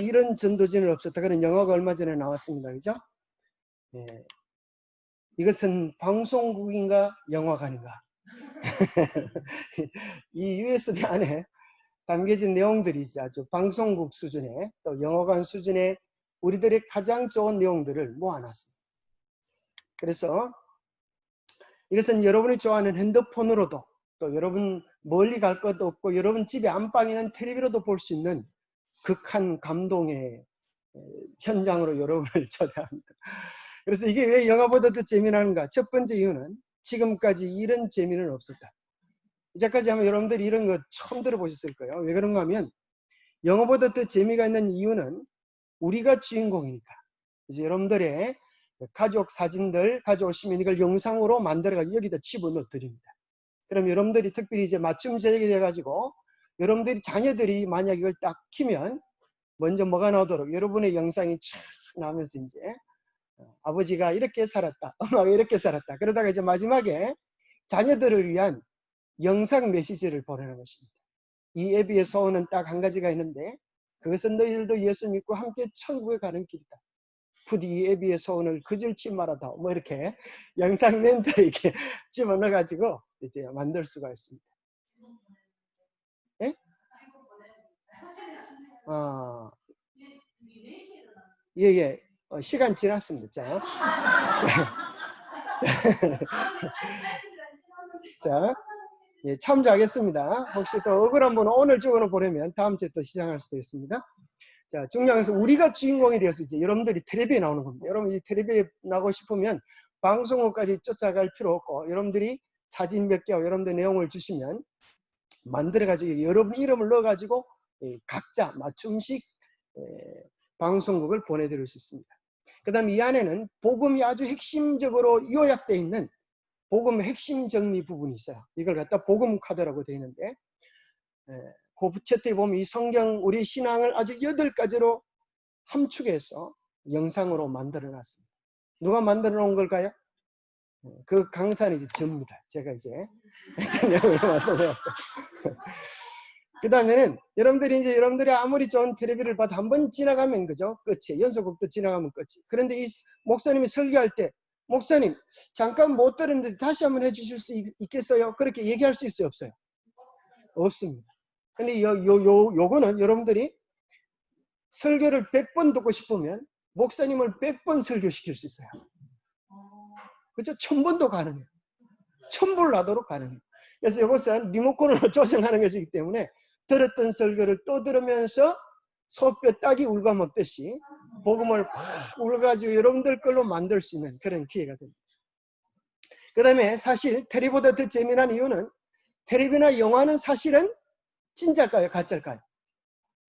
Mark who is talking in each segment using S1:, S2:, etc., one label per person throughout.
S1: 이런 전도진은 없었다. 그런 영화가 얼마 전에 나왔습니다. 그죠? 예. 이것은 방송국인가 영화관인가? 이 USB 안에 담겨진 내용들이 아주 방송국 수준의 또 영화관 수준의 우리들의 가장 좋은 내용들을 모아놨습니다. 그래서 이것은 여러분이 좋아하는 핸드폰으로도 또 여러분 멀리 갈 것도 없고 여러분 집에 안방에 있는 텔레비로도 볼 수 있는 극한 감동의 현장으로 여러분을 초대합니다. 그래서 이게 왜 영화보다 더 재미나는가? 첫 번째 이유는 지금까지 이런 재미는 없었다. 이제까지 하면 여러분들이 이런 거 처음 들어보셨을 거예요. 왜 그런가 하면 영화보다 더 재미가 있는 이유는 우리가 주인공이니까. 이제 여러분들의 가족 사진들 가져오시면 이걸 영상으로 만들어가지고 여기다 집어넣어 드립니다. 그럼 여러분들이 특별히 이제 맞춤 제작이 돼가지고 여러분들이 자녀들이 만약 이걸 딱 키면 먼저 뭐가 나오도록 여러분의 영상이 쫙 나오면서 이제 아버지가 이렇게 살았다, 엄마가 이렇게 살았다. 그러다가 이제 마지막에 자녀들을 위한 영상 메시지를 보내는 것입니다. 이 애비의 소원은 딱 한 가지가 있는데 그것은 너희들도 예수 믿고 함께 천국에 가는 길이다. 부디 이 애비의 소원을 그질치 말아다. 뭐 이렇게 영상 멘트를 이렇게 집어넣어가지고 이제 만들 수가 있습니다. 예? 예. 시간 지났습니다. 자, 예, 참조하겠습니다. 혹시 또 억울한 분은 오늘 적어놓 보려면 다음 주에 또 시작할 수도 있습니다. 자, 중요한 것은 우리가 주인공이 되어서 이제 여러분들이 텔레비에 나오는 겁니다. 여러분이 텔레비에 나오고 싶으면 방송국까지 쫓아갈 필요 없고 여러분들이 사진 몇 개와 여러분들 내용을 주시면 만들어가지고 여러분 이름을 넣어가지고 각자 맞춤식 방송국을 보내드릴 수 있습니다. 그 다음에 이 안에는 복음이 아주 핵심적으로 요약되어 있는 복음 핵심 정리 부분이 있어요. 이걸 갖다 복음 카드라고 되어 있는데 그 부채에 보면 이 성경 우리 신앙을 아주 8가지로 함축해서 영상으로 만들어 놨습니다. 누가 만들어 놓은 걸까요? 그 강사는 이제 접니다. 제가 이제 그 다음에는 여러분들이 아무리 좋은 텔레비를 봐도 한번 지나가면 그죠? 끝이. 연속극도 지나가면 끝이. 그런데 이 목사님이 설교할 때 목사님 잠깐 못 들었는데 다시 한번 해주실 수 있겠어요? 그렇게 얘기할 수 있어요? 없어요? 없습니다. 근데 요거는 여러분들이 설교를 100번 듣고 싶으면 목사님을 100번 설교시킬 수 있어요. 그죠? 1000번도 가능해요. 1000번 하도록 가능해요. 그래서 이것은 리모컨으로 조정하는 것이기 때문에 들었던 설교를 또 들으면서 소뼈 딱이 울고 먹듯이 복음을 팍 울어가지고 여러분들 걸로 만들 수 있는 그런 기회가 됩니다. 그 다음에 사실 텔레비보다 더 재미난 이유는 텔레비나 영화는 사실은 진짜일까요? 가짜일까요?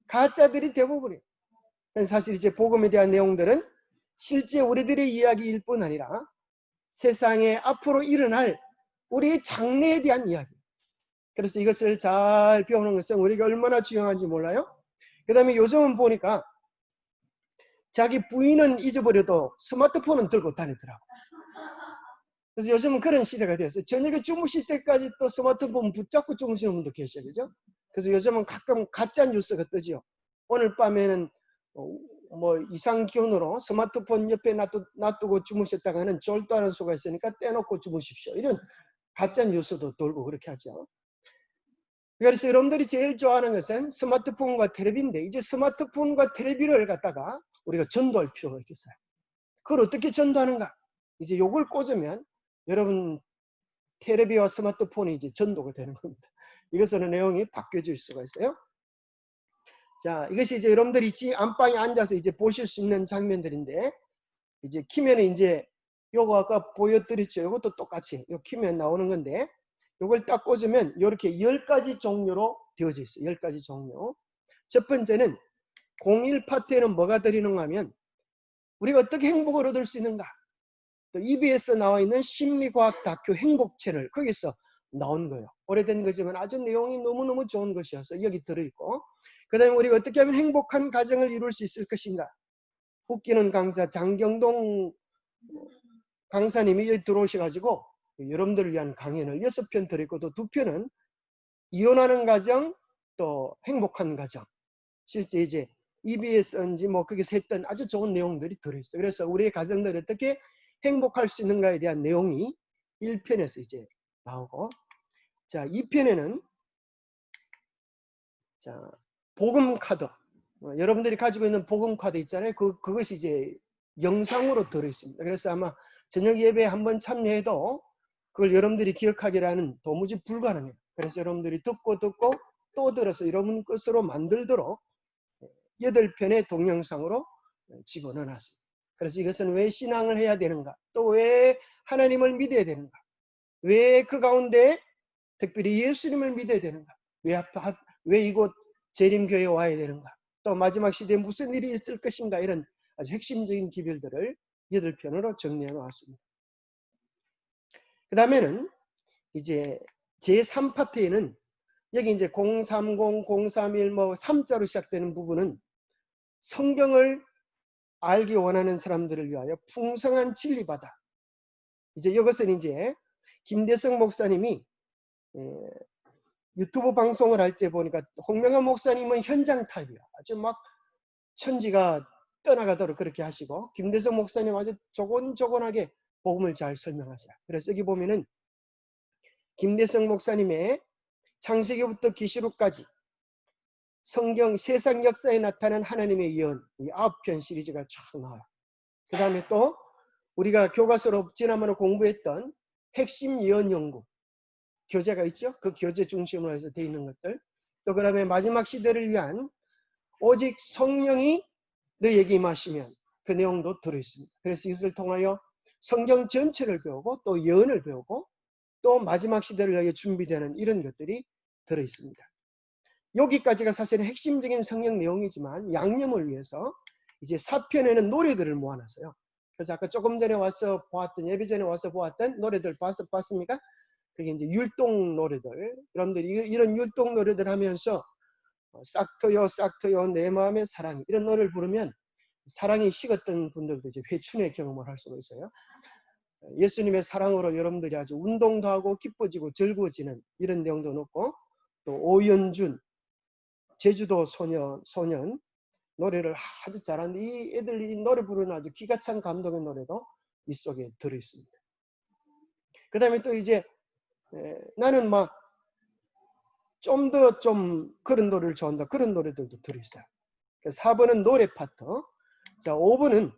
S1: 가짜들이 대부분이에요. 사실 이제 복음에 대한 내용들은 실제 우리들의 이야기일 뿐 아니라 세상에 앞으로 일어날 우리의 장래에 대한 이야기. 그래서 이것을 잘 배우는 것은 우리가 얼마나 중요한지 몰라요. 그 다음에 요즘은 보니까 자기 부인은 잊어버려도 스마트폰은 들고 다니더라고. 그래서 요즘은 그런 시대가 되었어요. 저녁에 주무실 때까지 또 스마트폰 붙잡고 주무시는 분도 계셔요. 그죠? 그래서 요즘은 가끔 가짜 뉴스가 뜨죠. 오늘 밤에는 뭐 이상 기온으로 스마트폰 옆에 놔두고 주무셨다가는 졸도하는 수가 있으니까 떼놓고 주무십시오. 이런 가짜 뉴스도 돌고 그렇게 하죠. 그래서 여러분들이 제일 좋아하는 것은 스마트폰과 텔레비인데 이제 스마트폰과 텔레비를 갖다가 우리가 전도할 필요가 있겠어요. 그걸 어떻게 전도하는가? 이제 요걸 꽂으면 여러분 텔레비와 스마트폰이 이제 전도가 되는 겁니다. 이것은 내용이 바뀌어질 수가 있어요. 자, 이것이 이제 여러분들이 안방에 앉아서 이제 보실 수 있는 장면들인데 이제 키면은 이제 요거 아까 보여드렸죠. 요것도 똑같이 요 키면 나오는 건데 요걸 딱 꽂으면 이렇게 10가지 종류로 되어져 있어요. 10가지 종류. 첫 번째는 01 파트에는 뭐가 들어있는가 하면 우리가 어떻게 행복을 얻을 수 있는가. 또 EBS 나와 있는 심리과학 다큐 행복 채널 거기서 나온 거예요. 오래된 거지만 아주 내용이 너무너무 좋은 것이어서 여기 들어있고 그 다음에 우리가 어떻게 하면 행복한 가정을 이룰 수 있을 것인가. 웃기는 강사 장경동 강사님이 여기 들어오셔가지고 여러분들을 위한 강연을 6편 들어있고 또 2편은 이혼하는 가정 또 행복한 가정 실제 이제 EBS인지 뭐 거기서 했던 아주 좋은 내용들이 들어있어요. 그래서 우리의 가정들이 어떻게 행복할 수 있는가에 대한 내용이 1편에서 이제 나오고, 자 2편에는 자 복음 카드, 여러분들이 가지고 있는 복음 카드 있잖아요. 그것이 이제 영상으로 들어있습니다. 그래서 아마 저녁 예배에 한번 참여해도 그걸 여러분들이 기억하기라는 도무지 불가능해요. 그래서 여러분들이 듣고 또 들어서 여러분 것으로 만들도록 8편의 동영상으로 집어넣어놨습니다. 그래서 이것은 왜 신앙을 해야 되는가, 또 왜 하나님을 믿어야 되는가, 왜 그 가운데 특별히 예수님을 믿어야 되는가, 왜 이곳 재림교회에 와야 되는가, 또 마지막 시대에 무슨 일이 있을 것인가, 이런 아주 핵심적인 기별들을 8편으로 정리해 놓았습니다. 그 다음에는 이제 제3파트에는 여기 이제 030, 031, 뭐 3자로 시작되는 부분은 성경을 알기 원하는 사람들을 위하여 풍성한 진리바다. 이제 이것은 이제 김대성 목사님이 유튜브 방송을 할 때 보니까 홍명환 목사님은 현장 타입이야. 아주 막 천지가 떠나가도록 그렇게 하시고, 김대성 목사님 아주 조곤조곤하게 복음을 잘 설명하세요. 그래서 여기 보면은 김대성 목사님의 창세기부터 계시록까지 성경 세상 역사에 나타난 하나님의 예언, 이 9편 시리즈가 쫙 나와요. 그 다음에 또 우리가 교과서로 지난번에 공부했던 핵심 예언 연구 교재가 있죠. 그 교재 중심으로 해서 되어 있는 것들, 또 그 다음에 마지막 시대를 위한 오직 성령이 너희에게 임하시면, 그 내용도 들어있습니다. 그래서 이것을 통하여 성경 전체를 배우고 또 예언을 배우고 또 마지막 시대를 위하여 준비되는 이런 것들이 들어있습니다. 여기까지가 사실은 핵심적인 성경 내용이지만 양념을 위해서 이제 4편에는 노래들을 모아놨어요. 그래서 아까 조금 전에 와서 보았던, 예배 전에 와서 보았던 노래들 봤습니까? 그게 이제 율동 노래들. 여러분들이 이런 율동 노래들 하면서 싹트요 싹트요 내 마음의 사랑이, 이런 노래를 부르면 사랑이 식었던 분들도 이제 회춘의 경험을 할 수가 있어요. 예수님의 사랑으로 여러분들이 아주 운동도 하고 기뻐지고 즐거워지는 이런 내용도 넣고, 또 오연준 제주도 소년 노래를 아주 잘하는데, 이 애들이 노래 부르는 아주 기가 찬 감동의 노래도 이 속에 들어있습니다. 그 다음에 또 이제 나는 막 좀 더 그런 노래를 좋아한다, 그런 노래들도 들어있어요. 4번은 노래 파트. 자 5번은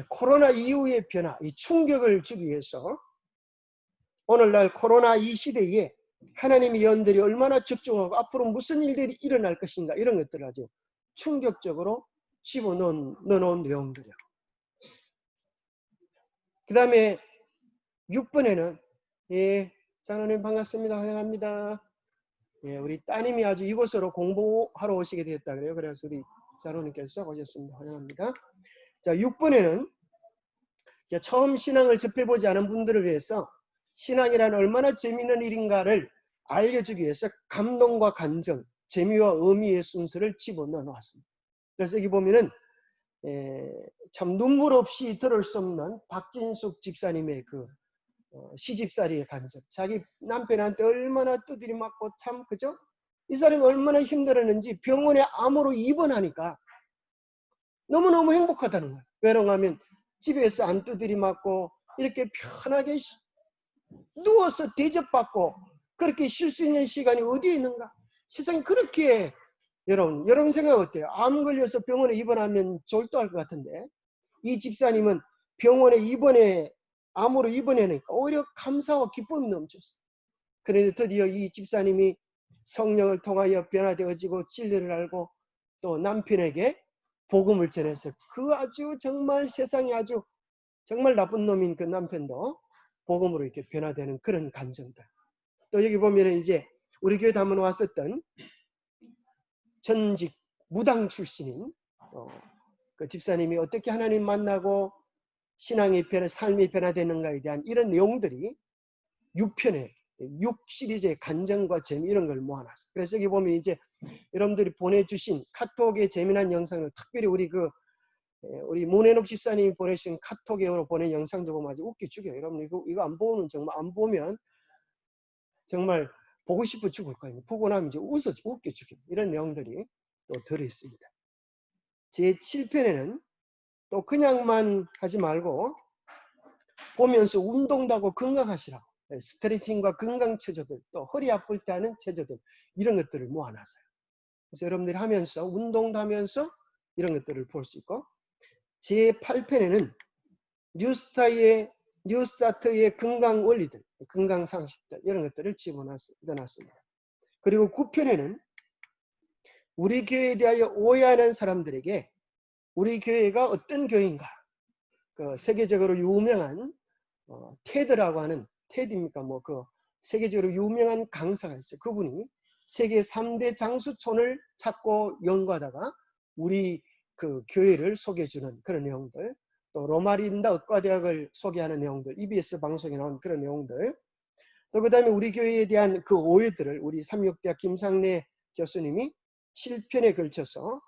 S1: 코로나 이후의 변화, 이 충격을 주기 위해서 오늘날 코로나 이 시대에 하나님의 예언들이 얼마나 적중하고 앞으로 무슨 일들이 일어날 것인가, 이런 것들을 아주 충격적으로 집어넣은 내용들이요. 그 다음에 6번에는 장로님 반갑습니다. 환영합니다. 우리 따님이 아주 이곳으로 공부하러 오시게 되었다 그래요. 그래서 우리 장로님께서 오셨습니다. 환영합니다. 자 6번에는 처음 신앙을 접해보지 않은 분들을 위해서 신앙이란 얼마나 재미있는 일인가를 알려주기 위해서 감동과 감정, 재미와 의미의 순서를 집어넣어 놓았습니다. 그래서 여기 보면은 참 눈물 없이 들을 수 없는 박진숙 집사님의 그 시집살이의 간증, 자기 남편한테 얼마나 두드려 맞고 참 그죠? 이 사람이 얼마나 힘들었는지 병원에 암으로 입원하니까 너무너무 행복하다는 거예요. 왜냐하면 집에서 안 두드려 맞고 이렇게 편하게 누워서 대접받고 그렇게 쉴 수 있는 시간이 어디에 있는가? 세상에 그렇게, 여러분 생각 어때요? 암 걸려서 병원에 입원하면 졸도할 것 같은데, 이 집사님은 병원에 암으로 입원하니까 오히려 감사와 기쁨이 넘쳤어요. 그런데 드디어 이 집사님이 성령을 통하여 변화되어지고 진리를 알고 또 남편에게 복음을 전해서 그 아주 정말 세상에 아주 정말 나쁜 놈인 그 남편도 복음으로 이렇게 변화되는 그런 감정들. 또 여기 보면 이제 우리 교회 한번 왔었던 전직 무당 출신인 그 집사님이 어떻게 하나님 만나고 신앙의 변화, 삶이 변화되는가에 대한 이런 내용들이 6편에 6 시리즈의 간증과 재미 이런 걸 모아놨어요. 그래서 여기 보면 이제 여러분들이 보내주신 카톡의 재미난 영상을 특별히 우리 문혜록 집사님이 보내신 카톡으로 보낸 영상도 보면 아주 웃겨 죽여요. 여러분 이거 안 보면 정말, 안 보면 정말 보고 싶어 죽을 거예요. 보고 나면 이제 웃겨 죽여요. 이런 내용들이 또 들어있습니다. 제7편에는 또 그냥만 하지 말고 보면서 운동도 하고 건강하시라고. 스트레칭과 건강 체조들, 또 허리 아플 때 하는 체조들, 이런 것들을 모아놨어요. 그래서 여러분들이 하면서 운동도 하면서 이런 것들을 볼 수 있고, 제8편에는 뉴스타트의 건강 원리들, 건강 상식들, 이런 것들을 집어넣었습니다. 그리고 9편에는 우리 교회에 대하여 오해하는 사람들에게 우리 교회가 어떤 교회인가, 그 세계적으로 유명한 테드라고 하는, 테드입니까? 그 세계적으로 유명한 강사가 있어요. 그분이 세계 3대 장수촌을 찾고 연구하다가 우리 그 교회를 소개해주는 그런 내용들, 또 로마린다 의과대학을 소개하는 내용들, EBS 방송에 나온 그런 내용들, 또 그 다음에 우리 교회에 대한 그 오해들을 우리 삼육대학 김상래 교수님이 7편에 걸쳐서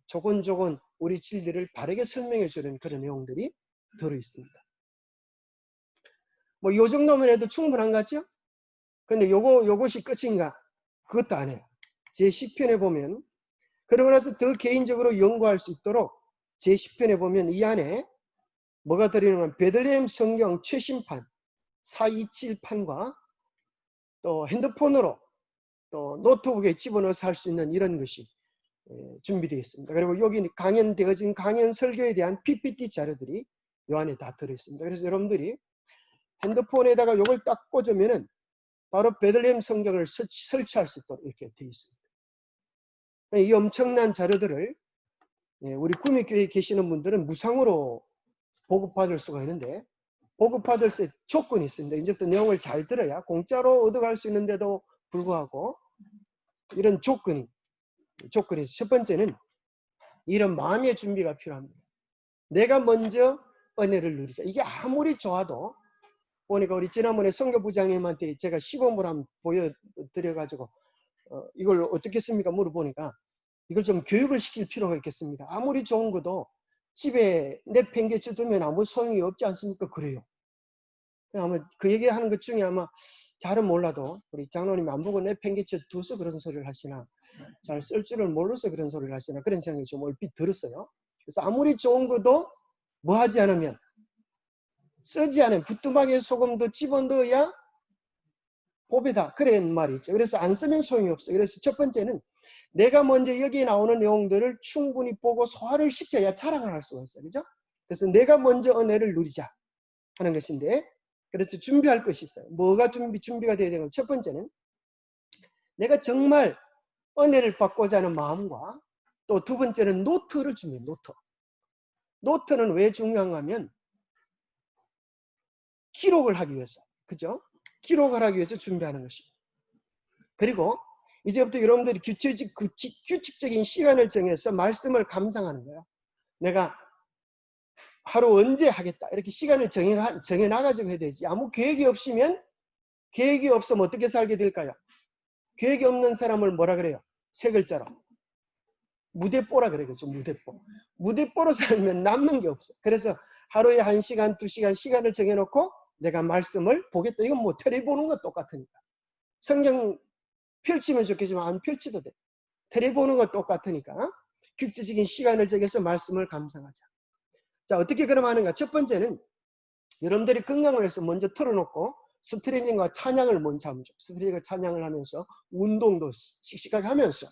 S1: 조곤조곤 우리 진리를 바르게 설명해 주는 그런 내용들이 들어있습니다. 뭐 요 정도만 해도 충분한 것 같죠? 근데 요것이 끝인가? 그것도 아니에요. 제10편에 보면, 그러고 나서 더 개인적으로 연구할 수 있도록 제10편에 보면 이 안에 뭐가 들어있는 건 베들레헴 성경 최신판 427판과 또 핸드폰으로 또 노트북에 집어넣어서 할 수 있는 이런 것이 준비되어 있습니다. 그리고 여기 강연되어진 강연 설교에 대한 PPT 자료들이 이 안에 다 들어있습니다. 그래서 여러분들이 핸드폰에다가 이걸 딱 꽂으면은 바로 베들레헴 성경을 설치할 수 있도록 이렇게 되어 있습니다. 이 엄청난 자료들을 우리 구미교회에 계시는 분들은 무상으로 보급받을 수가 있는데, 보급받을 조건이 있습니다. 이제부터 내용을 잘 들어야 공짜로 얻어갈 수 있는데도 불구하고 이런 조건이 있어요. 첫 번째는 이런 마음의 준비가 필요합니다. 내가 먼저 은혜를 누리자. 이게 아무리 좋아도, 보니까 우리 지난번에 선교부장님한테 제가 시범을 한번 보여드려가지고 이걸 어떻게 씁니까 물어보니까 이걸 좀 교육을 시킬 필요가 있겠습니다. 아무리 좋은 것도 집에 내팽개쳐 두면 아무 소용이 없지 않습니까? 그래요. 아마 그 얘기하는 것 중에 아마 잘은 몰라도 우리 장로님이 안 보고 내팽개쳐 두서 그런 소리를 하시나, 잘 쓸 줄을 몰라서 그런 소리를 하시나, 그런 생각이 좀 얼핏 들었어요. 그래서 아무리 좋은 것도 뭐 하지 않으면, 쓰지 않으면 부뚜막에 소금도 집어넣어야 보배다, 그런 말이 있죠. 그래서 안 쓰면 소용이 없어요. 그래서 첫 번째는 내가 먼저 여기에 나오는 내용들을 충분히 보고 소화를 시켜야 자랑을 할 수가 있어요. 그죠? 그래서 내가 먼저 은혜를 누리자 하는 것인데, 그래서 준비할 것이 있어요. 뭐가 준비가 되어야 되는 건, 첫 번째는 내가 정말 은혜를 받고자 하는 마음과, 또 두 번째는 노트를 준비해요. 노트는 왜 중요한가 하면 기록을 하기 위해서, 그죠? 기록을 하기 위해서 준비하는 것입니다. 그리고 이제부터 여러분들이 규칙적인 시간을 정해서 말씀을 감상하는 거예요. 내가 하루 언제 하겠다, 이렇게 시간을 정해 나가지고 해야 되지. 아무 계획이 없으면, 계획이 없으면 어떻게 살게 될까요? 계획이 없는 사람을 뭐라 그래요? 세 글자로 무대뽀라 그래요. 무대뽀. 무대뽀로 살면 남는 게 없어. 그래서 하루에 1시간, 2시간 시간을 정해놓고 내가 말씀을 보겠다. 이건 뭐 텔레비 보는 거 똑같으니까. 성경 펼치면 좋겠지만 안 펼쳐도 돼. 텔레비 보는 거 똑같으니까 규칙적인 시간을 정해서 말씀을 감상하자. 자, 어떻게 그럼 하는가? 첫 번째는 여러분들이 건강을 위해서 먼저 틀어놓고 스트레칭과 찬양을 먼저 하면 좋고, 스트레칭과 찬양을 하면서 운동도 씩씩하게 하면서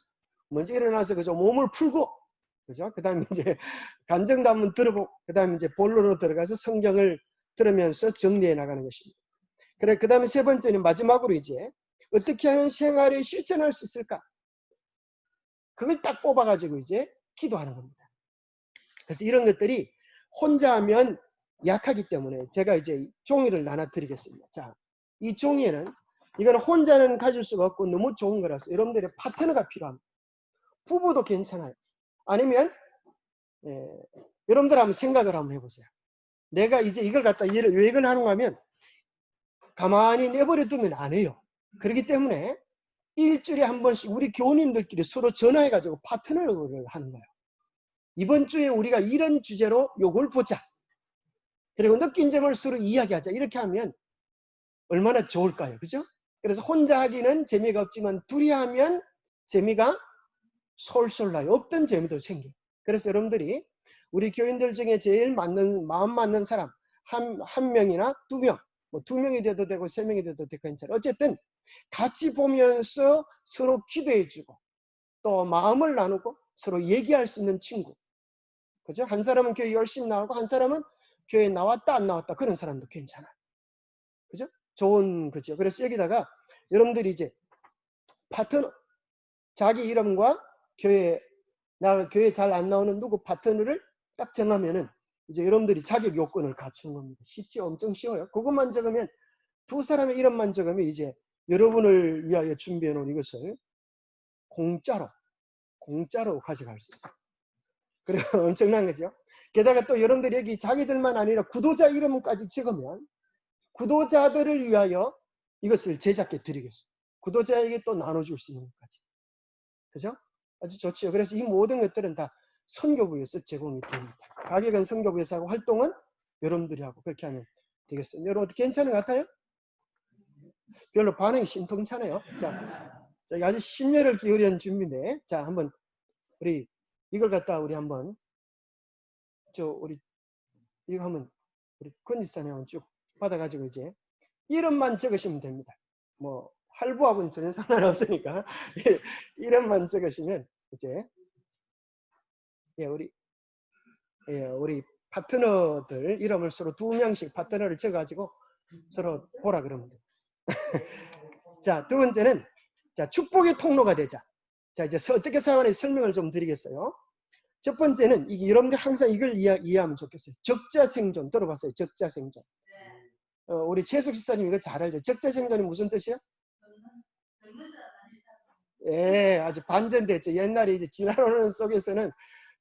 S1: 먼저 일어나서 그죠, 몸을 풀고, 그죠? 그 다음에 이제 간증도 한번 들어보고, 그 다음에 이제 본론으로 들어가서 성경을 들으면서 정리해 나가는 것입니다. 그래, 그 다음에 세 번째는 마지막으로 이제 어떻게 하면 생활에 실천할 수 있을까? 그걸 딱 뽑아가지고 이제 기도하는 겁니다. 그래서 이런 것들이 혼자 하면 약하기 때문에 제가 이제 종이를 나눠드리겠습니다. 자, 이 종이에는, 이거는 혼자는 가질 수가 없고 너무 좋은 거라서 여러분들의 파트너가 필요합니다. 부부도 괜찮아요. 아니면 여러분들 한번 생각을 한번 해보세요. 내가 이제 이걸 갖다 왜 이걸 하는가 하면 가만히 내버려 두면 안 해요. 그렇기 때문에 일주일에 한 번씩 우리 교우님들끼리 서로 전화해가지고 파트너를 하는 거예요. 이번 주에 우리가 이런 주제로 요걸 보자. 그리고 느낀 점을 서로 이야기하자. 이렇게 하면 얼마나 좋을까요? 그죠? 그래서 혼자 하기는 재미가 없지만 둘이 하면 재미가 솔솔 나요. 없던 재미도 생겨요. 그래서 여러분들이 우리 교인들 중에 제일 마음 맞는 사람 한 명이나 두 명, 뭐 두 명이 돼도 되고 세 명이 돼도 되고 괜찮아요. 어쨌든 같이 보면서 서로 기도해주고 또 마음을 나누고 서로 얘기할 수 있는 친구. 그죠? 한 사람은 교회 열심히 나오고 한 사람은 교회 나왔다 안 나왔다 그런 사람도 괜찮아요. 그죠? 좋은 거죠. 그래서 여기다가 여러분들이 이제 파트너, 자기 이름과 교회 잘 안 나오는 누구 파트너를 딱 정하면은 이제 여러분들이 자격 요건을 갖추는 겁니다. 쉽지 엄청 쉬워요. 그것만 적으면 두 사람의 이름만 적으면 이제 여러분을 위하여 준비해 놓은 이것을 공짜로 가져갈 수 있어요. 그리고 엄청난 거죠. 게다가 또 여러분들이 여기 자기들만 아니라 구도자 이름까지 적으면 구도자들을 위하여 이것을 제작해 드리겠어요. 구도자에게 또 나눠줄 수 있는 것까지. 그죠? 아주 좋죠. 그래서 이 모든 것들은 다 선교부에서 제공이 됩니다. 가격은 선교부에서 하고 활동은 여러분들이 하고 그렇게 하면 되겠어요. 여러분 괜찮은 것 같아요? 별로 반응이 심통찮아요. 자, 아주 심려를 기울인 준비인데, 자, 한번 우리 이걸 갖다 우리 한번 우리 이거 한번 우리 권지사님 한번 쭉 받아가지고 이제 이름만 적으시면 됩니다. 뭐 할부하고는 전혀 상관없으니까 이름만 적으시면 이제 우리 파트너들 이름을 서로 두 명씩 파트너를 적어가지고 서로 보라 그러면 돼요. 자, 두 번째는 자 축복의 통로가 되자. 자 이제 어떻게 사용하는지 설명을 좀 드리겠어요. 첫 번째는 이게 여러분들 항상 이걸 이해하면 좋겠어요. 적자생존 들어봤어요? 적자생존. 우리 최숙 시사님 이거 잘 알죠? 적자생존이 무슨 뜻이에요? 예, 아주 반전됐죠. 옛날에 이제 진화론 속에서는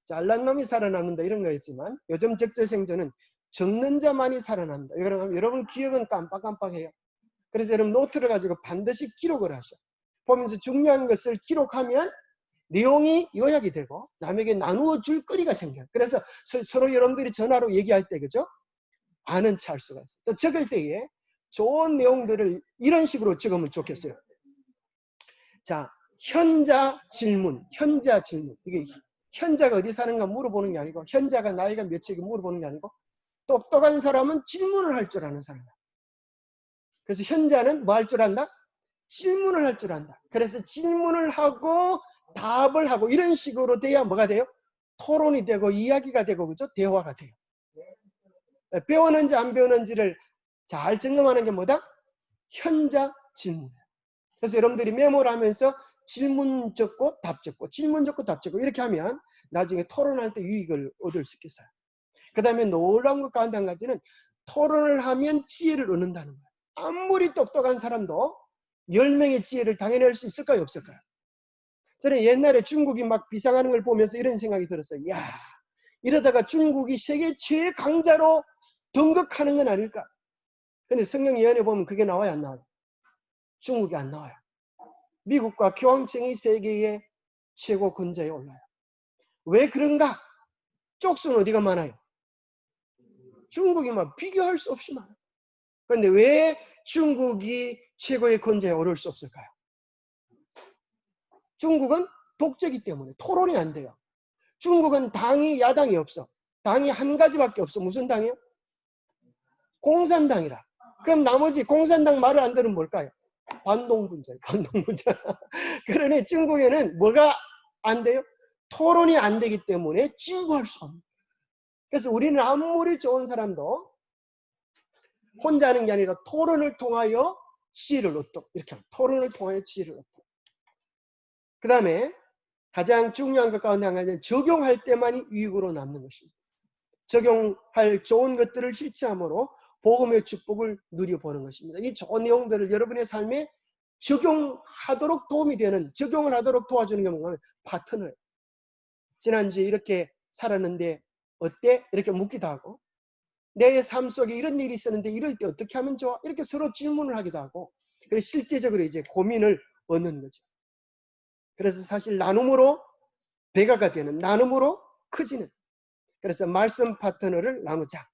S1: 잘난 놈이 살아남는다 이런 거였지만 요즘 적자생존은 적는 자만이 살아남는다. 여러분 기억은 깜빡깜빡해요. 그래서 여러분 노트를 가지고 반드시 기록을 하셔. 보면서 중요한 것을 기록하면 내용이 요약이 되고 남에게 나누어 줄 거리가 생겨요. 그래서 서로 여러분들이 전화로 얘기할 때 그죠? 아는 체 할 수가 있어요. 또 적을 때에 좋은 내용들을 이런 식으로 적으면 좋겠어요. 자, 현자 질문. 이게 현자가 어디 사는가 물어보는 게 아니고 현자가 나이가 몇이고 물어보는 게 아니고 똑똑한 사람은 질문을 할 줄 아는 사람이야. 그래서 현자는 뭐 할 줄 안다? 질문을 할 줄 안다. 그래서 질문을 하고 답을 하고 이런 식으로 돼야 뭐가 돼요? 토론이 되고 이야기가 되고 그죠? 대화가 돼요. 배웠는지 안 배웠는지를 잘 점검하는 게 뭐다? 현자 질문. 그래서 여러분들이 메모를 하면서 질문 적고 답 적고 질문 적고 답 적고 이렇게 하면 나중에 토론할 때 유익을 얻을 수 있겠어요. 그 다음에 놀라운 것 가운데 한 가지는 토론을 하면 지혜를 얻는다는 거예요. 아무리 똑똑한 사람도 10명의 지혜를 당해낼 수 있을까요? 없을까요? 저는 옛날에 중국이 막 비상하는 걸 보면서 이런 생각이 들었어요. 야, 이러다가 중국이 세계 최강자로 등극하는 건 아닐까? 근데 성경 예언에 보면 그게 나와요, 안 나와요? 중국이 안 나와요. 미국과 교황청이 세계의 최고 권좌에 올라요. 왜 그런가? 쪽수는 어디가 많아요? 중국이 막 비교할 수 없이 많아요. 그런데 왜 중국이 최고의 권좌에 오를 수 없을까요? 중국은 독재이기 때문에 토론이 안 돼요. 중국은 당이 야당이 없어. 당이 한 가지밖에 없어. 무슨 당이요? 공산당이라. 그럼 나머지 공산당 말을 안 들으면 뭘까요? 반동분자예요. 반동분자. 그러니 중국에는 뭐가 안 돼요? 토론이 안 되기 때문에 진보할 수 없는. 그래서 우리는 아무리 좋은 사람도 혼자 하는 게 아니라 토론을 통하여 지혜를 얻도록 이렇게 합니다. 토론을 통하여 지혜를 얻도록. 그 다음에 가장 중요한 것 가운데 한 가지는 적용할 때만이 유익으로 남는 것입니다. 적용할 좋은 것들을 실천함으로 복음의 축복을 누려보는 것입니다. 이 좋은 내용들을 여러분의 삶에 적용하도록 도움이 되는, 적용을 하도록 도와주는 게 뭔가 하면 파트너예요. 지난주에 이렇게 살았는데 어때? 이렇게 묻기도 하고, 내 삶 속에 이런 일이 있었는데 이럴 때 어떻게 하면 좋아? 이렇게 서로 질문을 하기도 하고, 그래서 실제적으로 이제 고민을 얻는 거죠. 그래서 사실 나눔으로 배가가 되는, 나눔으로 커지는. 그래서 말씀 파트너를 나누자.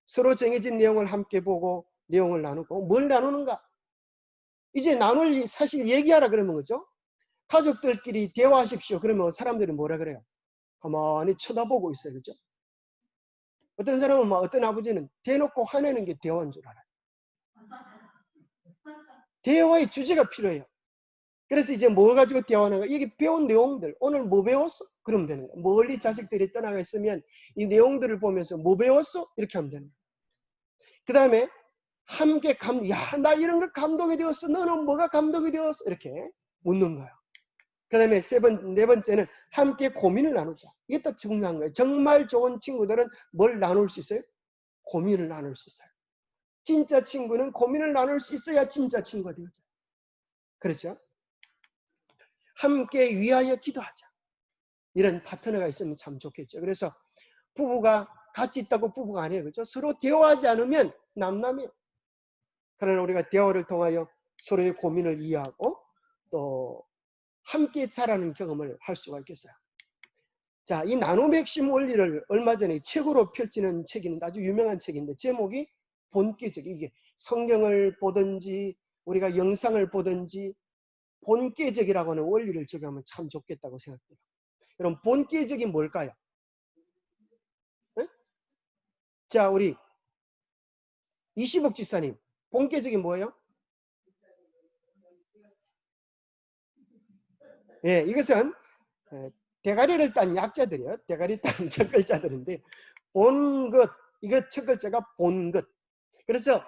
S1: 서로 정해진 내용을 함께 보고 내용을 나누고, 뭘 나누는가? 이제 나눌 사실 얘기하라 그러면 그죠? 가족들끼리 대화하십시오. 그러면 사람들이 뭐라 그래요? 가만히 쳐다보고 있어요. 그죠? 어떤 사람은 막 어떤 아버지는 대놓고 화내는 게 대화인 줄 알아요. 대화의 주제가 필요해요. 그래서 이제 뭐 가지고 대화하는 거야? 여기 배운 내용들. 오늘 뭐 배웠어? 그러면 되는 거야. 멀리 자식들이 떠나가 있으면 이 내용들을 보면서 뭐 배웠어? 이렇게 하면 되는 거야. 그 다음에 함께 야, 나 이런 거 감동이 되었어. 너는 뭐가 감동이 되었어? 이렇게 묻는 거예요. 그 다음에 네 번째는 함께 고민을 나누자. 이게 또 중요한 거예요. 정말 좋은 친구들은 뭘 나눌 수 있어요? 고민을 나눌 수 있어요. 진짜 친구는 고민을 나눌 수 있어야 진짜 친구가 되죠. 그렇죠? 함께 위하여 기도하자. 이런 파트너가 있으면 참 좋겠죠. 그래서 부부가 같이 있다고 부부가 아니에요. 그렇죠? 서로 대화하지 않으면 남남이에요. 그러나 우리가 대화를 통하여 서로의 고민을 이해하고 또 함께 자라는 경험을 할 수가 있겠어요. 자, 이 나눔의 핵심 원리를 얼마 전에 책으로 펼치는 책이 있는데 아주 유명한 책인데 제목이 본계적. 이게 성경을 보든지 우리가 영상을 보든지 본계적이라고 하는 원리를 적용하면 참 좋겠다고 생각해요. 여러분, 본계적이 뭘까요? 네? 자, 우리 이시복 지사님, 본계적이 뭐예요? 예, 이것은 대가리를 딴 약자들이에요. 대가리 딴 첫 글자들인데 본 것, 이거 첫 글자가 본 것. 그래서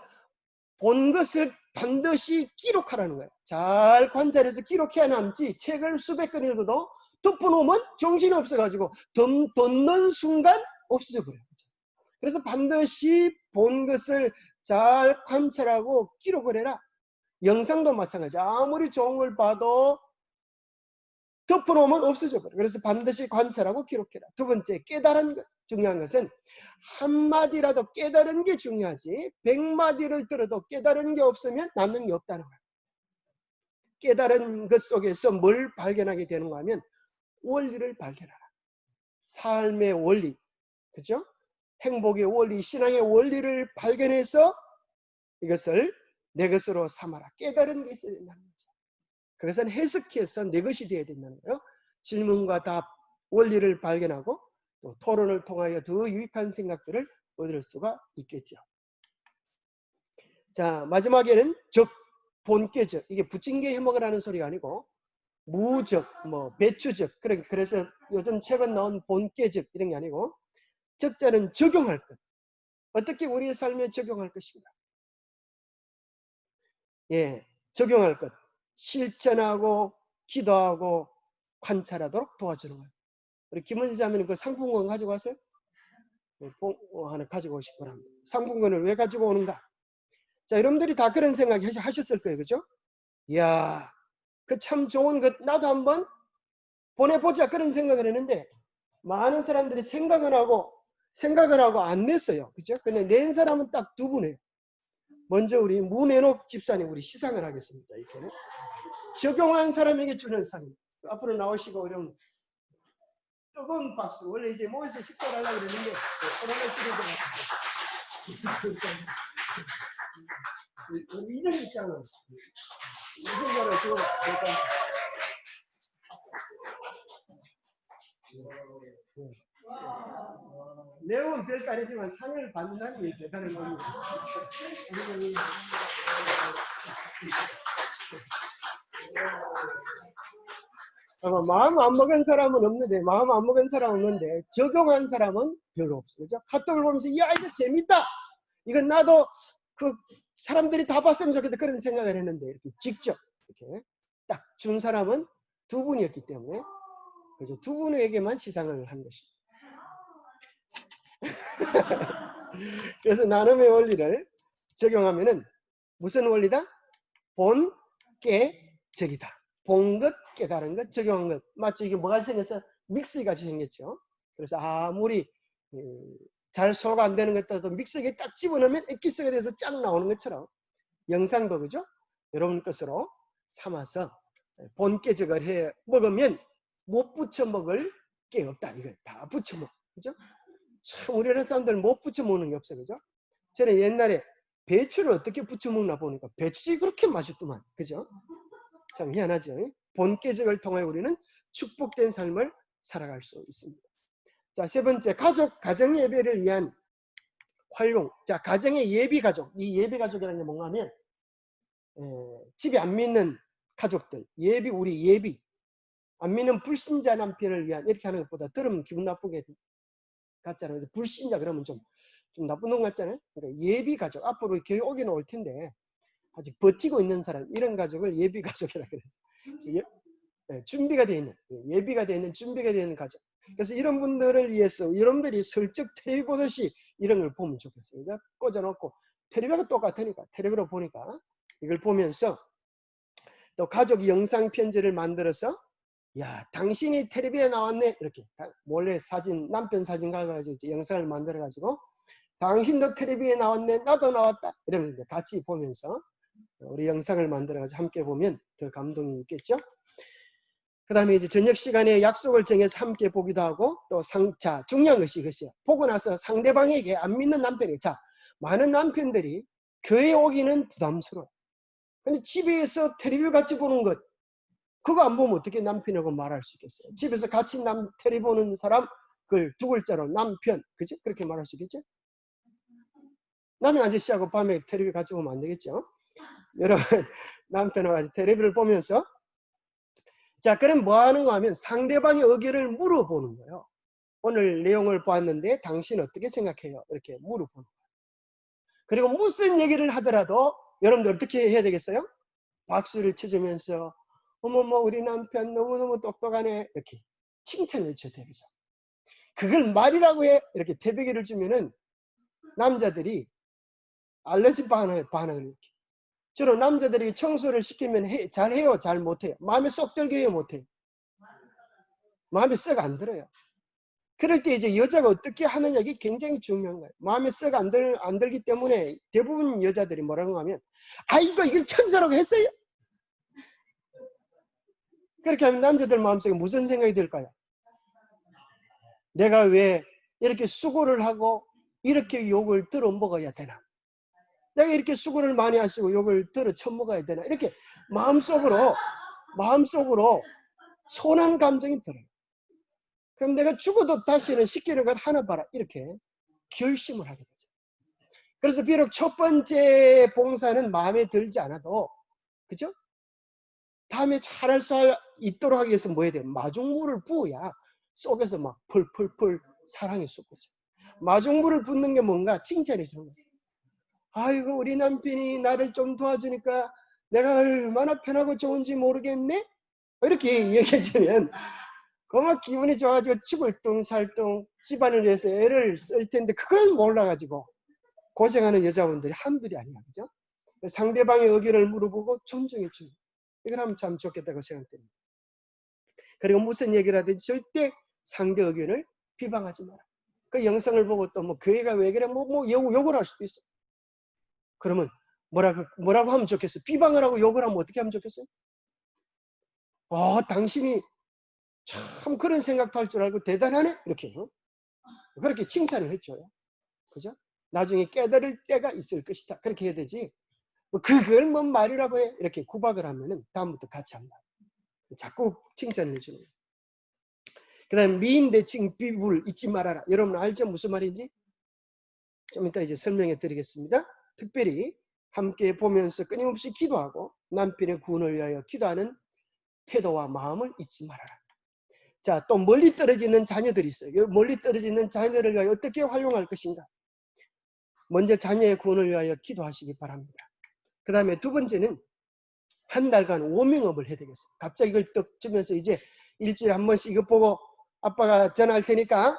S1: 본 것을 반드시 기록하라는 거예요. 잘 관찰해서 기록해야 남지 책을 수백 권 읽어도 덮어놓으면 정신이 없어가지고 덮는 순간 없어져 버려요. 그래서 반드시 본 것을 잘 관찰하고 기록을 해라. 영상도 마찬가지. 아무리 좋은 걸 봐도 덮어놓으면 없어져 버려요. 그래서 반드시 관찰하고 기록해라. 두 번째, 깨달은 것. 중요한 것은 한마디라도 깨달은 게 중요하지 100마디를 들어도 깨달은 게 없으면 남는 게 없다는 거예요. 깨달은 것 속에서 뭘 발견하게 되는가 하면 원리를 발견하라. 삶의 원리, 그죠? 행복의 원리, 신앙의 원리를 발견해서 이것을 내 것으로 삼아라. 깨달은 게 있어야 된다는 거죠. 그것은 해석해서 내 것이 되어야 된다는 거예요. 질문과 답, 원리를 발견하고 또 토론을 통하여 더 유익한 생각들을 얻을 수가 있겠죠. 자, 마지막에는 적, 본계적. 이게 부침개 해먹으라는 소리가 아니고 무적, 뭐 배추적. 그래서 요즘 최근 나온 본계적 이런 게 아니고 적자는 적용할 것. 어떻게 우리의 삶에 적용할 것인가. 예, 적용할 것. 실천하고 기도하고 관찰하도록 도와주는 거예요. 우리 김은지 자매는 그 상품권 가지고 왔어요? 하나 가지고 오시기 바랍니다. 상품권을 왜 가지고 오는가? 자, 여러분들이 다 그런 생각 하셨을 거예요. 그죠? 이야, 그 참 좋은 것, 나도 한번 보내보자. 그런 생각을 했는데, 많은 사람들이 생각을 하고 안 냈어요. 그죠? 근데 낸 사람은 딱 두 분이에요. 먼저 우리 문혜록 집사님, 우리 시상을 하겠습니다. 이렇게. 적용한 사람에게 주는 상. 앞으로 나오시고, 그럼 뜨거운 박수. 원래 이제 모여서 식사를 하려고 그랬는데, 이전 입장은 이전자를 주고 내용은 별거 아니지만 상을 받는다는 게 대단한 겁니다. 마음 안 먹은 사람은 없는데, 마음 안 먹은 사람은 없는데 적용한 사람은 별로 없어요. 그죠? 카톡을 보면서 야, 이거 재밌다. 이건 나도 그 사람들이 다 봤으면 좋겠다 그런 생각을 했는데 이렇게 직접 이렇게 딱 준 사람은 두 분이었기 때문에 그죠? 두 분에게만 시상을 한 것입니다. 그래서 나눔의 원리를 적용하면은 무슨 원리다? 본, 깨, 적이다. 본 것, 깨달은 것, 적용한 것. 맞죠? 이게 뭐가 생겨서 믹스 같이 생겼죠. 그래서 아무리 잘 소화가 안 되는 것들도 믹서기에 딱 집어넣으면 엑기스가 돼서 쫙 나오는 것처럼 영상도 그죠? 여러분 것으로 삼아서 본깨적을 해 먹으면 못 부쳐 먹을 게 없다. 이거 다 부쳐 먹. 그죠? 참 우리나라 사람들 못 부쳐 먹는 게 없어. 그죠? 저는 옛날에 배추를 어떻게 부쳐 먹나 보니까 배추지 그렇게 맛있더만. 그죠? 참 희한하죠. 본깨적을 통해 우리는 축복된 삶을 살아갈 수 있습니다. 자, 세 번째, 가정 예배를 위한 활용. 자, 가정의 예비 가족. 이 예비 가족이라는 게 뭔가 하면 집에 안 믿는 가족들, 우리 예비 안 믿는 불신자 남편을 위한 이렇게 하는 것보다 들으면 기분 나쁘게 같잖아요. 불신자 그러면 좀 나쁜 놈 같잖아요. 그러니까 예비 가족, 앞으로 교회 오기는 올 텐데 아직 버티고 있는 사람, 이런 가족을 예비 가족이라 그래서 준비가 되어 있는, 예비가 되어 있는, 준비가 되어 있는 가족. 그래서 이런 분들을 위해서 여러분들이 슬쩍 텔레비 보듯이 이런 걸 보면 좋겠어요. 그러니까 꽂아놓고 텔레비가 똑같으니까 텔레비로 보니까 이걸 보면서 또 가족 영상 편지를 만들어서 야, 당신이 텔레비에 나왔네, 이렇게 몰래 사진, 남편 사진 가지고 영상을 만들어 가지고 당신도 텔레비에 나왔네, 나도 나왔다, 이러면 이제 같이 보면서 우리 영상을 만들어 가지고 함께 보면 더 감동이 있겠죠. 그 다음에 이제 저녁 시간에 약속을 정해서 함께 보기도 하고, 또 자, 중요한 것이 이것이에요. 보고 나서 상대방에게, 안 믿는 남편에게, 자, 많은 남편들이 교회에 오기는 부담스러워요. 근데 집에서 텔레비 같이 보는 것, 그거 안 보면 어떻게 남편이라고 말할 수 있겠어요? 집에서 같이 텔레비 보는 사람, 그걸 두 글자로 남편, 그죠? 그렇게 말할 수 있겠죠? 남의 아저씨하고 밤에 텔레비 같이 보면 안 되겠죠? 여러분, 남편하고 같이 텔레비를 보면서, 자, 그럼 뭐 하는 거 하면 상대방의 의견을 물어보는 거예요. 오늘 내용을 보았는데 당신 어떻게 생각해요? 이렇게 물어보는 거예요. 그리고 무슨 얘기를 하더라도 여러분들 어떻게 해야 되겠어요? 박수를 쳐주면서 어머머 우리 남편 너무너무 똑똑하네, 이렇게 칭찬을 해줘야 되겠죠. 그걸 말이라고 해, 이렇게 태백이를 주면은 남자들이 알러지 반응을 이렇게. 주로 남자들이 청소를 시키면 잘해요, 잘 못해요? 마음에 쏙 들게 해요, 못해요? 마음에 썩 안 들어요. 그럴 때 이제 여자가 어떻게 하느냐, 이게 굉장히 중요한 거예요. 마음에 썩 안 들기 때문에 대부분 여자들이 뭐라고 하면 아이고 이걸 천사라고 했어요. 그렇게 하면 남자들 마음속에 무슨 생각이 들까요? 내가 왜 이렇게 수고를 하고 이렇게 욕을 들어 먹어야 되나? 내가 이렇게 수고를 많이 하시고 욕을 들어 처먹어야 되나? 이렇게 마음속으로 손한 감정이 들어요. 그럼 내가 죽어도 다시는 시키는 것 하나 봐라, 이렇게 결심을 하게 되죠. 그래서 비록 첫 번째 봉사는 마음에 들지 않아도, 그죠? 다음에 잘할 수 있도록 하기 위해서 뭐 해야 돼요? 마중물을 부어야 속에서 막 펄펄펄 사랑이 쏟고죠. 마중물을 붓는 게 뭔가 칭찬해 주는 거예요. 아이고 우리 남편이 나를 좀 도와주니까 내가 얼마나 편하고 좋은지 모르겠네? 이렇게 얘기해 주면 그만 기분이 좋아가지고 죽을 뚱살뚱 집안을 위해서 애를 쓸 텐데 그걸 몰라가지고 고생하는 여자분들이 한둘이 아니야, 그죠? 상대방의 의견을 물어보고 존중해 주는, 이걸 하면 참 좋겠다고 생각됩니다. 그리고 무슨 얘기를 하든지 절대 상대 의견을 비방하지 마라. 그 영상을 보고 또 뭐 교회가 왜 그래 욕을 할 수도 있어. 그러면 뭐라고 하면 좋겠어? 비방을 하고 욕을 하면 어떻게 하면 좋겠어요? 당신이 참 그런 생각도 할 줄 알고 대단하네, 이렇게 그렇게 칭찬을 해줘요. 그죠? 나중에 깨달을 때가 있을 것이다, 그렇게 해야 되지. 그걸 뭔 말이라고 해, 이렇게 구박을 하면은 다음부터 같이 한다. 자꾸 칭찬을 해주는 거예요. 그 다음에 미인 대칭 비불 잊지 말아라. 여러분 알죠? 무슨 말인지? 좀 이따 이제 설명해 드리겠습니다. 특별히 함께 보면서 끊임없이 기도하고 남편의 구원을 위하여 기도하는 태도와 마음을 잊지 말아라. 자, 또 멀리 떨어지는 자녀들이 있어요. 멀리 떨어지는 자녀를 위하여 어떻게 활용할 것인가? 먼저 자녀의 구원을 위하여 기도하시기 바랍니다. 그 다음에 두 번째는 한 달간 워밍업을 해야 되겠어요. 갑자기 이걸 떡 주면서 이제 일주일에 한 번씩 이거 보고 아빠가 전화할 테니까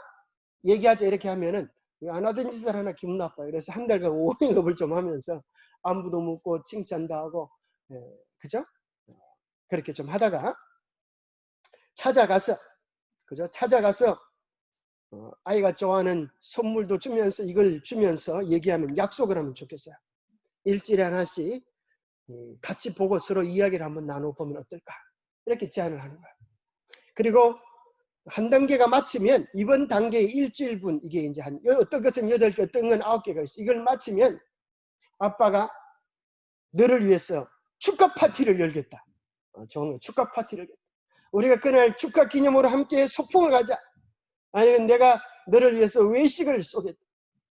S1: 얘기하자, 이렇게 하면은 안 하던 짓을 하나 기분 나빠요. 그래서 한 달간 워밍업을 좀 하면서 안부도 묻고 칭찬도 하고, 그죠? 그렇게 좀 하다가 찾아가서, 그죠? 찾아가서 아이가 좋아하는 선물도 주면서 이걸 주면서 얘기하면, 약속을 하면 좋겠어요. 일주일에 하나씩 같이 보고 서로 이야기를 한번 나눠보면 어떨까? 이렇게 제안을 하는 거예요. 그리고 한 단계가 마치면 이번 단계의 일주일분, 이게 이제 어떤 것은 8개, 어떤 건 9개가 있어. 이걸 마치면 아빠가 너를 위해서 축하 파티를 열겠다. 좋은 거, 축하 파티를 열겠다. 우리가 그날 축하 기념으로 함께 소풍을 가자. 아니면 내가 너를 위해서 외식을 쏘겠다.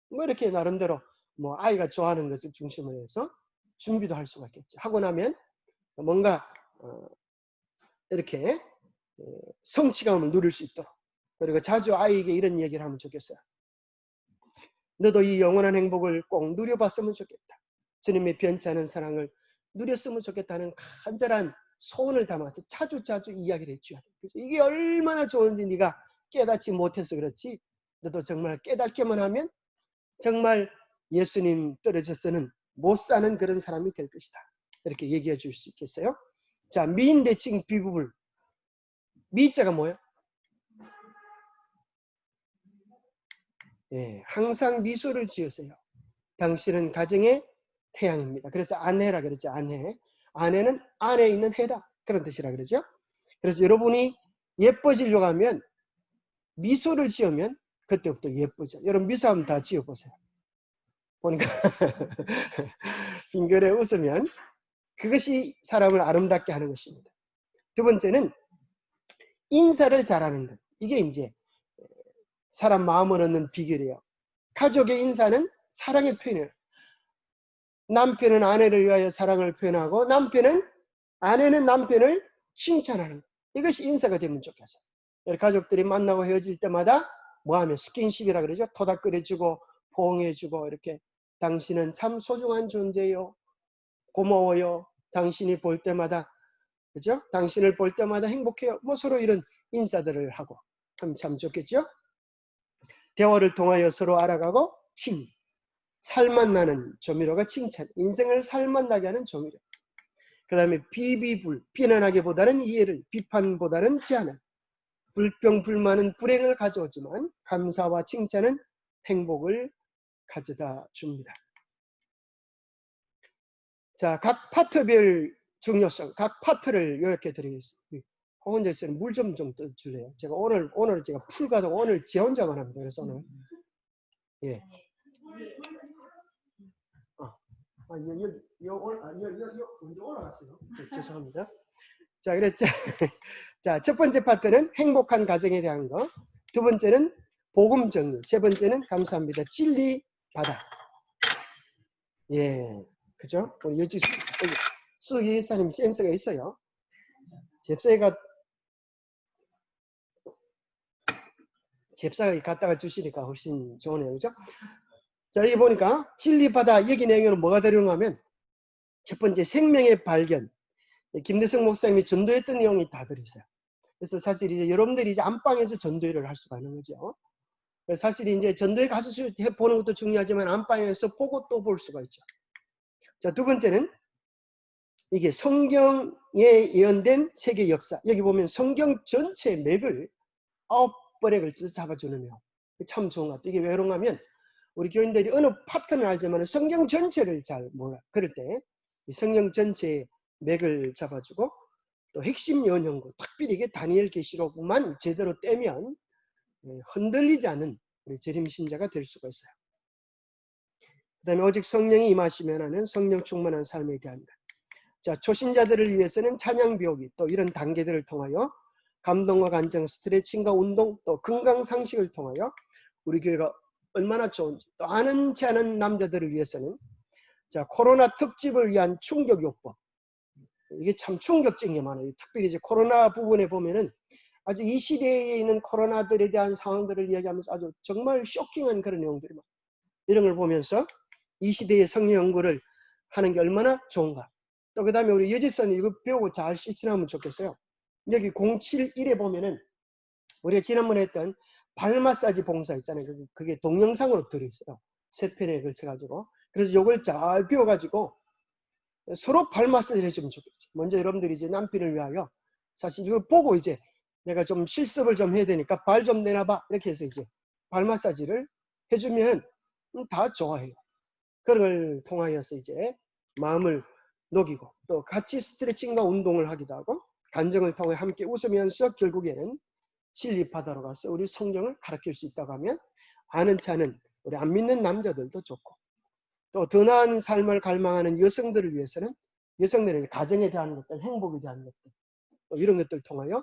S1: 뭐 이렇게 나름대로 뭐 아이가 좋아하는 것을 중심으로 해서 준비도 할 수가 있겠죠. 하고 나면 뭔가 이렇게 성취감을 누릴 수 있도록. 그리고 자주 아이에게 이런 얘기를 하면 좋겠어요. 너도 이 영원한 행복을 꼭 누려봤으면 좋겠다. 주님의 변치 않은 사랑을 누렸으면 좋겠다는 간절한 소원을 담아서 자주 이야기를 해줘야 돼. 이게 얼마나 좋은지 네가 깨닫지 못해서 그렇지, 너도 정말 깨닫기만 하면 정말 예수님 떨어져서는 못 사는 그런 사람이 될 것이다. 이렇게 얘기해 줄 수 있겠어요? 자, 미인대칭 비부불. 미자가 뭐예요? 예, 항상 미소를 지으세요. 당신은 가정의 태양입니다. 그래서 아내라 그러죠. 아내. 아내는 안에 있는 해다. 그런 뜻이라 그러죠. 그래서 여러분이 예뻐지려고 하면 미소를 지으면 그때부터 예쁘죠. 여러분 미소 한번 다 지어보세요. 보니까 빙그레 웃으면 그것이 사람을 아름답게 하는 것입니다. 두 번째는 인사를 잘하는 것. 이게 이제 사람 마음을 얻는 비결이에요. 가족의 인사는 사랑의 표현이에요. 남편은 아내를 위하여 사랑을 표현하고 아내는 남편을 칭찬하는 것. 이것이 인사가 되면 좋겠어요. 가족들이 만나고 헤어질 때마다 뭐하면 스킨십이라 그러죠. 토닥거려주고 포옹해주고 이렇게 당신은 참 소중한 존재요. 고마워요. 당신이 볼 때마다 그죠? 당신을 볼 때마다 행복해요. 뭐 서로 이런 인사들을 하고 하면 참 좋겠죠? 대화를 통하여 서로 알아가고 살맛 나는 조미료가 칭찬. 인생을 살맛 나게 하는 조미료. 그 다음에 비비불. 비난하기보다는 이해를, 비판보다는 제안을. 불평, 불만은 불행을 가져오지만 감사와 칭찬은 행복을 가져다 줍니다. 자, 각 파트별 중요성, 각 파트를 요약해 드리겠습니다. 혼자 있으면 물 좀 줄래요? 제가 오늘 제가 풀 가도 오늘 제 혼자만 합니다. 그래서 오늘 예. 먼저 올라갔어요. 죄송합니다. 자, 그랬죠. 자, 첫 번째 파트는 행복한 가정에 대한 거. 두 번째는 복음 정리. 세 번째는 감사합니다. 진리 바다. 예, 그죠? 우리 여지 수기 이사님 센스가 있어요. 잽싸게 갖다가 주시니까 훨씬 좋으네요. 그죠? 자, 여기 보니까 진리 바다 여기 내용은 뭐가 들어가면 첫 번째 생명의 발견. 김대성 목사님이 전도했던 내용이 다 들어있어요. 그래서 사실 이제 여러분들이 이제 안방에서 전도회를 할 수가 있는 거죠. 사실 이제 전도회 가서 보는 것도 중요하지만 안방에서 보고 또 볼 수가 있죠. 자, 두 번째는 이게 성경에 예언된 세계 역사. 여기 보면 성경 전체 맥을 9번에 걸쳐서 잡아주는 내용. 참 좋은 것 같아요. 이게 왜 그런가 하면 우리 교인들이 어느 파트는 알지만 성경 전체를 잘 몰라. 그럴 때 성경 전체의 맥을 잡아주고 또 핵심 연형구, 특별히 이게 다니엘 계시록만 제대로 떼면 흔들리지 않는 우리 재림신자가 될 수가 있어요. 그 다음에 오직 성령이 임하시면 하는 성령 충만한 삶에 대한 것. 자, 초신자들을 위해서는 찬양 배우기, 또 이런 단계들을 통하여 감동과 간증, 스트레칭과 운동, 또 건강 상식을 통하여 우리 교회가 얼마나 좋은지, 또 아는지 않은 남자들을 위해서는 자, 코로나 특집을 위한 충격요법. 이게 참 충격적인 게 많아요. 특별히 이제 코로나 부분에 보면은 아주 이 시대에 있는 코로나들에 대한 상황들을 이야기하면서 아주 정말 쇼킹한 그런 내용들이 많아요. 이런 걸 보면서 이 시대의 성령 연구를 하는 게 얼마나 좋은가. 또 그 다음에 우리 여집사님 이거 배우고 잘 실천하면 좋겠어요. 여기 071에 보면은 우리가 지난번에 했던 발 마사지 봉사 있잖아요. 그게 동영상으로 들어있어요. 3편에 걸쳐가지고. 그래서 이걸 잘 배워가지고 서로 발 마사지를 해주면 좋겠죠. 먼저 여러분들이 이제 남편을 위하여 사실 이걸 보고 이제 내가 좀 실습을 좀 해야 되니까 발 좀 내놔봐. 이렇게 해서 이제 발 마사지를 해주면 다 좋아해요. 그걸 통하여서 이제 마음을 녹이고 또 같이 스트레칭과 운동을 하기도 하고 간증을 통해 함께 웃으면서 결국에는 진리 바다로 가서 우리 성경을 가르칠 수 있다고 하면 아는 차는 우리 안 믿는 남자들도 좋고 또 더 나은 삶을 갈망하는 여성들을 위해서는 여성들의 가정에 대한 것들, 행복에 대한 것들 또 이런 것들을 통하여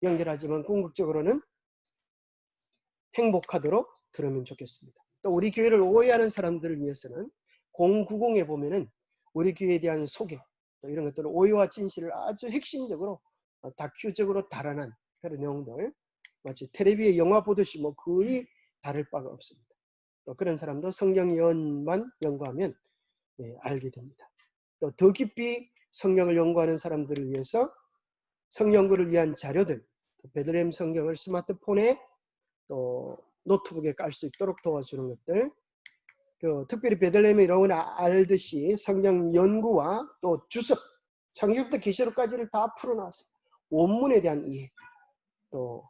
S1: 연결하지만 궁극적으로는 행복하도록 들으면 좋겠습니다. 또 우리 교회를 오해하는 사람들을 위해서는 090에 보면은 우리 교회에 대한 소개, 또 이런 것들을 오해와 진실을 아주 핵심적으로 다큐적으로 달아난 그런 내용들, 마치 텔레비에 영화 보듯이 뭐 거의 다를 바가 없습니다. 또 그런 사람도 성경 예언만 연구하면 알게 됩니다. 또 더 깊이 성경을 연구하는 사람들을 위해서 성경구를 위한 자료들, 베들레헴 성경을 스마트폰에 또 노트북에 깔 수 있도록 도와주는 것들, 특별히 베들레헴의 이론을 알듯이 성경 연구와 또 주석, 창세기부터 계시록까지를 다 풀어놨습니다. 원문에 대한 이해, 또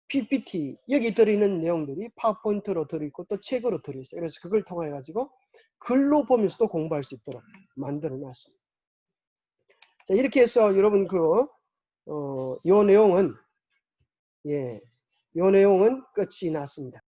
S1: PPT, 여기 들어있는 내용들이 파워포인트로 들어있고 또 책으로 들어있어요. 그래서 그걸 통해 가지고 글로 보면서도 공부할 수 있도록 만들어 놨습니다. 자, 이렇게 해서 여러분 요 내용은 요 내용은 끝이 났습니다.